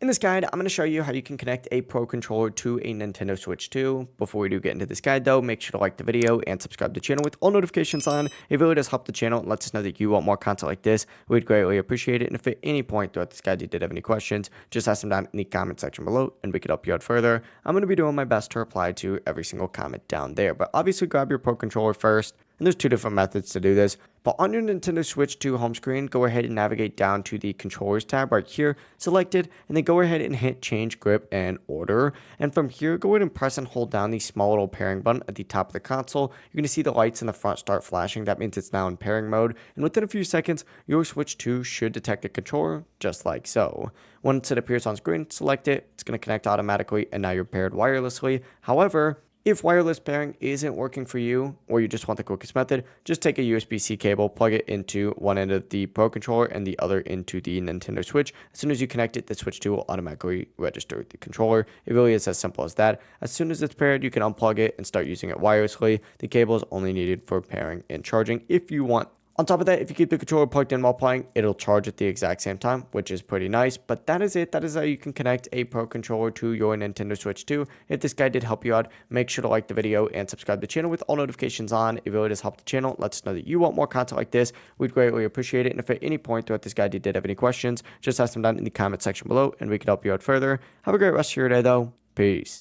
In this guide, I'm going to show you how you can connect a Pro Controller to a Nintendo Switch 2. Before we do get into this guide though, make sure to like the video and subscribe to the channel with all notifications on. It really does help the channel and lets us know that you want more content like this. We'd greatly appreciate it. And if at any point throughout this guide you did have any questions, just ask them down in the comment section below and we could help you out further. I'm going to be doing my best to reply to every single comment down there. But obviously grab your Pro Controller first. And there's two different methods to do this. But on your Nintendo Switch 2 home screen, go ahead and navigate down to the controllers tab right here, select it, and then go ahead and hit change grip and order. And from here, go ahead and press and hold down the small little pairing button at the top of the console. You're going to see the lights in the front start flashing. That means it's now in pairing mode. And within a few seconds, your Switch 2 should detect a controller just like so. Once it appears on screen, select it. It's going to connect automatically, and now you're paired wirelessly. However, if wireless pairing isn't working for you, or you just want the quickest method, just take a USB-C cable, plug it into one end of the Pro Controller and the other into the Nintendo Switch. As soon as you connect it, the Switch 2 will automatically register the controller. It really is as simple as that. As soon as it's paired, you can unplug it and start using it wirelessly. The cable is only needed for pairing and charging if you want. On top of that, if you keep the controller plugged in while playing, it'll charge at the exact same time, which is pretty nice. But that is it. That is how you can connect a Pro Controller to your Nintendo Switch 2. If this guide did help you out, make sure to like the video and subscribe to the channel with all notifications on. It really does help the channel. Let us know that you want more content like this. We'd greatly appreciate it. And if at any point throughout this guide you did have any questions, just ask them down in the comment section below and we can help you out further. Have a great rest of your day though. Peace.